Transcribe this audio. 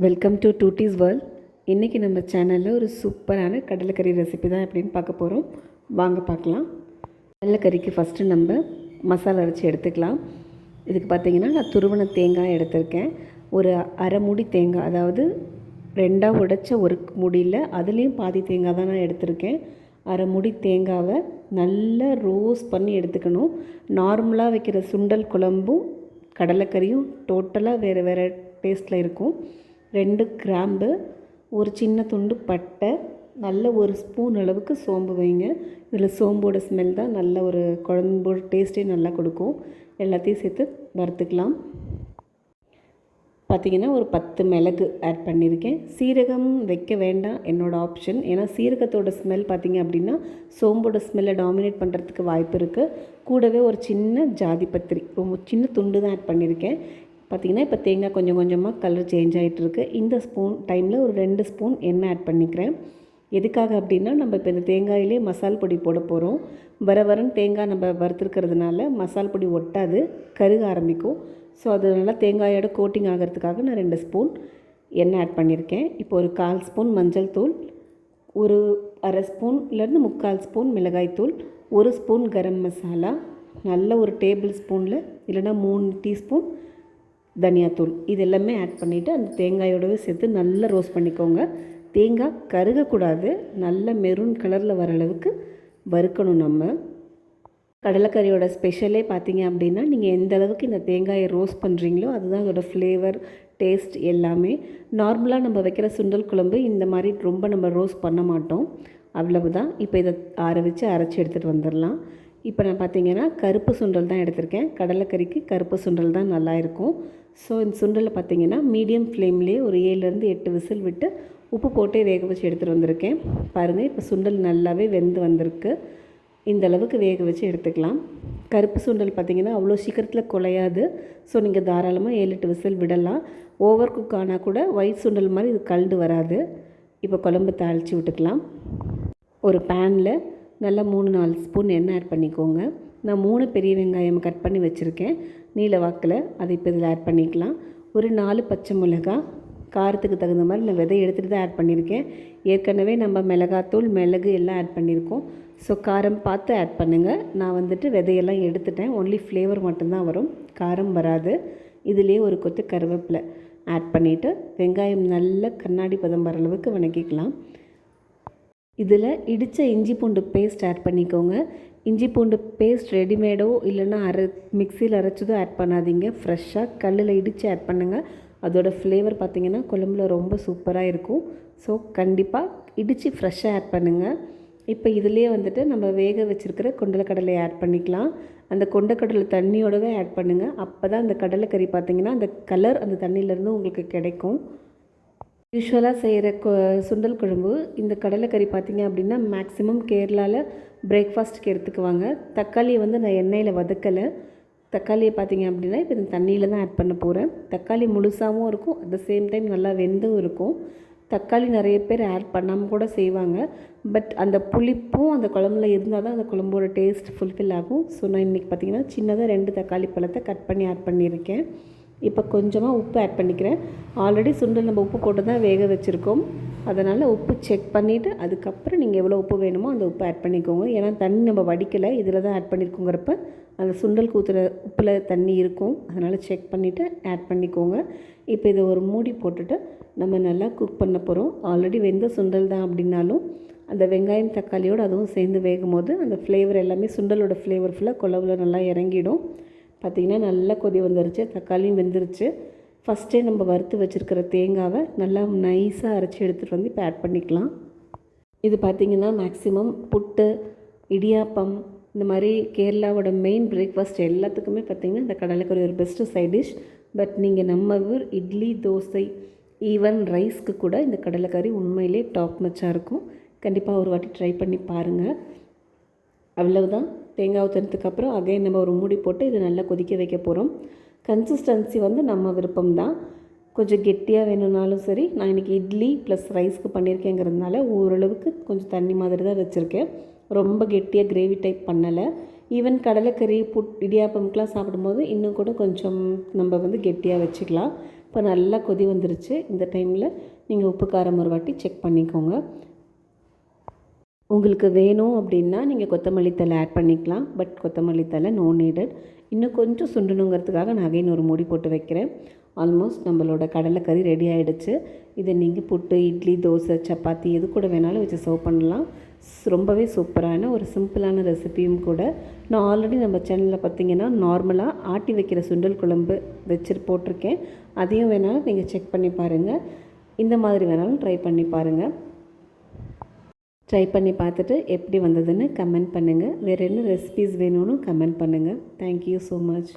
Welcome to duties world. இன்றைக்கி நம்ம சேனலில் ஒரு சூப்பரான கடலைக்கறி ரெசிபி தான் எப்படின்னு பார்க்க போகிறோம். வாங்க பார்க்கலாம். கடலைக்கறிக்கு ஃபஸ்ட்டு நம்ம மசாலா அரைச்சி எடுத்துக்கலாம். இதுக்கு பார்த்திங்கன்னா நான் துருவன தேங்காய் எடுத்திருக்கேன். ஒரு அரை மூடி தேங்காய், அதாவது ரெண்டாக உடைச்ச ஒரு முடியில் அதுலேயும் பாதி தேங்காய் தான் நான் எடுத்திருக்கேன். அரை மூடி தேங்காவை நல்லா ரோஸ்ட் பண்ணி எடுத்துக்கணும். நார்மலாக வைக்கிற சுண்டல் குழம்பும் கடலைக்கறியும் டோட்டலாக வேறு டேஸ்ட்டில் இருக்கும். 2 கிராம்பு, ஒரு சின்ன துண்டு பட்டை, நல்ல ஒரு ஸ்பூன் அளவுக்கு சோம்பு வைங்க. இதில் சோம்போட ஸ்மெல் தான் நல்ல ஒரு குழம்போட டேஸ்ட்டே நல்லா கொடுக்கும். எல்லாத்தையும் சேர்த்து வறுத்துக்கலாம். பார்த்திங்கன்னா ஒரு 10 மிளகு ஆட் பண்ணியிருக்கேன். சீரகம் வைக்க வேண்டாம், என்னோடய ஆப்ஷன். ஏன்னா சீரகத்தோட ஸ்மெல் பார்த்திங்க அப்படின்னா சோம்போட ஸ்மெல்லை டாமினேட் பண்ணுறதுக்கு வாய்ப்பு இருக்குது. கூடவே ஒரு சின்ன ஜாதிபத்திரி, ரொம்ப சின்ன துண்டு தான் ஆட் பண்ணியிருக்கேன். பார்த்திங்கன்னா இப்போ தேங்காய் கொஞ்சம் கொஞ்சமாக கலர் சேஞ்ச் ஆகிட்டுருக்கு. இந்த ஸ்பூன் டைமில் ஒரு 2 ஸ்பூன் எண்ணெய் ஆட் பண்ணிக்கிறேன். எதுக்காக அப்படின்னா நம்ம இப்போ இந்த தேங்காயிலே மசால் பொடி போட போகிறோம். வரன்னு தேங்காய் நம்ம வறுத்துருக்கிறதுனால மசால் பொடி ஒட்டாது, கருக ஆரம்பிக்கும். ஸோ அதனால் தேங்காயோட கோட்டிங் ஆகிறதுக்காக நான் 2 ஸ்பூன் எண்ணெய் ஆட் பண்ணியிருக்கேன். இப்போ ஒரு 1/4 ஸ்பூன் மஞ்சள் தூள், ஒரு அரை ஸ்பூன்லேருந்து 3/4 ஸ்பூன் மிளகாய்த்தூள், 1 ஸ்பூன் கரம் மசாலா, நல்ல ஒரு டேபிள் ஸ்பூனில் இல்லைனா 3 டீஸ்பூன் தனியாத்தூள், இது எல்லாமே ஆட் பண்ணிவிட்டு அந்த தேங்காயோடவே சேர்த்து நல்லா ரோஸ்ட் பண்ணிக்கோங்க. தேங்காய் கருகக்கூடாது, நல்ல மெரூன் கலரில் வர அளவுக்கு வறுக்கணும். நம்ம கடலைக்கறியோட ஸ்பெஷலே பார்த்திங்க அப்படின்னா நீங்கள் எந்த அளவுக்கு இந்த தேங்காயை ரோஸ்ட் பண்ணுறீங்களோ அதுதான் அதோடய ஃப்ளேவர், டேஸ்ட் எல்லாமே. நார்மலாக நம்ம வைக்கிற சுண்டல் குழம்பு இந்த மாதிரி ரொம்ப நம்ம ரோஸ்ட் பண்ண மாட்டோம், அவ்வளவுதான். இப்போ இதை ஆற வச்சு அரைச்சி எடுத்துகிட்டு வந்துடலாம். இப்போ நான் பார்த்திங்கன்னா கருப்பு சுண்டல் தான் எடுத்திருக்கேன். கடலைக்கறிக்கு கருப்பு சுண்டல் தான் நல்லா இருக்கும். ஸோ இந்த சுண்டலில் பார்த்திங்கன்னா மீடியம் ஃப்ளேம்லேயே ஒரு 7லேருந்து 8 விசில் விட்டு உப்பு போட்டே வேக வச்சு எடுத்துகிட்டு வந்திருக்கேன். பாருங்கள், இப்போ சுண்டல் நல்லாவே வெந்து வந்திருக்கு. இந்த அளவுக்கு வேக வச்சு எடுத்துக்கலாம். கருப்பு சுண்டல் பார்த்திங்கன்னா அவ்வளோ சீக்கிரத்தில் குலையாது. ஸோ நீங்கள் தாராளமாக 7-8 விசில் விடலாம். ஓவர் குக் ஆனால் கூட ஒயிட் சுண்டல் மாதிரி இது கலந்து வராது. இப்போ குழம்பு தாளித்து விட்டுக்கலாம். ஒரு பேனில் நல்லா 3-4 ஸ்பூன் எண்ணெய் ஆட் பண்ணிக்கோங்க. நான் 3 பெரிய வெங்காயம் கட் பண்ணி வச்சுருக்கேன் நீல வாக்கில், அதை இப்போ இதில் ஆட் பண்ணிக்கலாம். ஒரு 4 பச்சை மிளகா, காரத்துக்கு தகுந்த மாதிரி நான் விதை எடுத்துகிட்டு தான் ஆட் பண்ணியிருக்கேன். ஏற்கனவே நம்ம மிளகாத்தூள், மிளகு எல்லாம் ஆட் பண்ணியிருக்கோம். ஸோ காரம் பார்த்து ஆட் பண்ணுங்கள். நான் வந்துட்டு விதையெல்லாம் எடுத்துட்டேன். ஒன்லி ஃப்ளேவர் மட்டும்தான் வரும், காரம் வராது. இதிலே ஒரு கொத்து கருவேப்பிலை ஆட் பண்ணிவிட்டு வெங்காயம் நல்ல கண்ணாடி பதம் வர அளவுக்கு வணக்கிக்கலாம். இதில் இடித்த இஞ்சி பூண்டு பேஸ்ட் ஆட் பண்ணிக்கோங்க. இஞ்சி பூண்டு பேஸ்ட் ரெடிமேடோ இல்லைன்னா மிக்சியில் அரைச்சதோ ஆட் பண்ணாதீங்க. ஃப்ரெஷ்ஷாக கல்லில் இடித்து ஆட் பண்ணுங்கள். அதோட ஃப்ளேவர் பார்த்திங்கன்னா குழம்புல ரொம்ப சூப்பராக இருக்கும். ஸோ கண்டிப்பாக இடித்து ஃப்ரெஷ்ஷாக ஆட் பண்ணுங்கள். இப்போ இதிலே வந்துட்டு நம்ம வேக வச்சுருக்கிற கொண்டக்கடலை ஆட் பண்ணிக்கலாம். அந்த கொண்டக்கடலை தண்ணியோடவே ஆட் பண்ணுங்கள். அப்போ தான் அந்த கடலைக்கறி பார்த்திங்கன்னா அந்த கலர் அந்த தண்ணியிலேருந்து உங்களுக்கு கிடைக்கும். யூஸ்வலாக செய்கிற சுண்டல் குழம்பு இந்த கடலைக்கறி பார்த்திங்க அப்படின்னா மேக்ஸிமம் கேரளாவில் பிரேக்ஃபாஸ்ட்டுக்கு எடுத்துக்குவாங்க. தக்காளியை வந்து நான் எண்ணெயில் வதக்கலை. தக்காளியை பார்த்திங்க அப்படின்னா இப்போ இந்த தண்ணியில் தான் ஆட் பண்ண போகிறேன். தக்காளி முழுசாகவும் இருக்கும், அட் த சேம் டைம் நல்லா வெந்தும் இருக்கும். தக்காளி நிறைய பேர் ஆட் பண்ணாமல் கூட செய்வாங்க. பட் அந்த புளிப்பும் அந்த குழம்புல இருந்தால் தான் அந்த குழம்போட டேஸ்ட் ஃபுல்ஃபில் ஆகும். ஸோ நான் இன்றைக்கி பார்த்திங்கன்னா சின்னதாக 2 தக்காளி பழத்தை கட் பண்ணி ஆட் பண்ணியிருக்கேன். இப்போ கொஞ்சமாக உப்பு ஆட் பண்ணிக்கிறேன். ஆல்ரெடி சுண்டல் நம்ம உப்பு போட்டு தான் வேக வச்சுருக்கோம். அதனால் உப்பு செக் பண்ணிவிட்டு அதுக்கப்புறம் நீங்கள் எவ்வளோ உப்பு வேணுமோ அந்த உப்பு ஆட் பண்ணிக்கோங்க. ஏன்னா தண்ணி நம்ம வடிக்கலை, இதில் தான் ஆட் பண்ணியிருக்கோங்கிறப்ப அந்த சுண்டல் ஊற்றுற உப்பில் தண்ணி இருக்கும். அதனால் செக் பண்ணிவிட்டு ஆட் பண்ணிக்கோங்க. இப்போ இதை ஒரு மூடி போட்டுட்டு நம்ம நல்லா குக் பண்ண போகிறோம். ஆல்ரெடி வெந்த சுண்டல் தான் அப்படின்னாலும் அந்த வெங்காயம் தக்காளியோடு அதுவும் சேர்ந்து வேகும் போது அந்த ஃப்ளேவர் எல்லாமே சுண்டலோட ஃப்ளேவர் ஃபுல்லாக குழம்புல நல்லா இறங்கிடும். பார்த்திங்கன்னா நல்லா கொதி வந்துருச்சு, தக்காளியும் வெந்துருச்சு. ஃபஸ்ட்டே நம்ம வறுத்து வச்சுருக்கிற தேங்காவை நல்லா நைஸாக அரைச்சி எடுத்துகிட்டு வந்து இப்போ ஆட் பண்ணிக்கலாம். இது பார்த்திங்கன்னா மேக்ஸிமம் புட்டு, இடியாப்பம், இந்த மாதிரி கேரளாவோட மெயின் பிரேக்ஃபாஸ்ட் எல்லாத்துக்குமே பார்த்திங்கன்னா இந்த கடலைக்கறி ஒரு பெஸ்ட்டு சைட் டிஷ். பட் நீங்கள் நம்ம ஊர் இட்லி, தோசை, ஈவன் ரைஸ்க்கு கூட இந்த கடலைக்கறி உண்மையிலே டாப் மச்சாக இருக்கும். கண்டிப்பாக ஒரு வாட்டி ட்ரை பண்ணி பாருங்கள். அவ்வளவுதான். தேங்காய் ஊற்றுனதுக்கப்புறம் அகைன் நம்ம ஒரு மூடி போட்டு இதை நல்லா கொதிக்க வைக்க போகிறோம். கன்சிஸ்டன்சி வந்து நம்ம விருப்பம்தான். கொஞ்சம் கெட்டியாக வேணும்னாலும் சரி, நான் இன்றைக்கி இட்லி ப்ளஸ் ரைஸ்க்கு பண்ணியிருக்கேங்கிறதுனால ஓரளவுக்கு கொஞ்சம் தண்ணி மாதிரி தான் வச்சுருக்கேன். ரொம்ப கெட்டியாக கிரேவி டைப் பண்ணலை. ஈவன் கடலைக்கறி இடியாப்பம்க்கெலாம் சாப்பிடும்போது இன்னும் கூட கொஞ்சம் நம்ம வந்து கெட்டியாக வச்சுக்கலாம். இப்போ நல்லா கொதி வந்துருச்சு. இந்த டைமில் நீங்கள் உப்பு காரம் ஒரு வாட்டி செக் பண்ணிக்கோங்க. உங்களுக்கு வேணும் அப்படின்னா நீங்கள் கொத்தமல்லி தழை ஆட் பண்ணிக்கலாம். பட் கொத்தமல்லி தழை நோ நீடட். இன்னும் கொஞ்சம் சுண்டணுங்கிறதுக்காக நான் அகைன் ஒரு மூடி போட்டு வைக்கிறேன். ஆல்மோஸ்ட் நம்மளோட கடலைக்கறி ரெடி ஆகிடுச்சு. இதை நீங்கள் புட்டு, இட்லி, தோசை, சப்பாத்தி எது கூட வேணாலும் வச்சு சர்வ் பண்ணலாம். ரொம்பவே சூப்பரான ஒரு சிம்பிளான ரெசிபியும் கூட. நான் ஆல்ரெடி நம்ம சேனலில் பார்த்திங்கன்னா நார்மலாக ஆட்டி வைக்கிற சுண்டல் குழம்பு போட்டிருக்கேன். அதையும் வேணாலும் நீங்கள் செக் பண்ணி பாருங்கள். இந்த மாதிரி வேணாலும் ட்ரை பண்ணி பாருங்கள். ட்ரை பண்ணி பார்த்துட்டு எப்படி வந்ததுன்னு கமெண்ட் பண்ணுங்கள். வேறு என்ன ரெசிபீஸ் வேணும்னு கமெண்ட் பண்ணுங்கள். Thank you so much.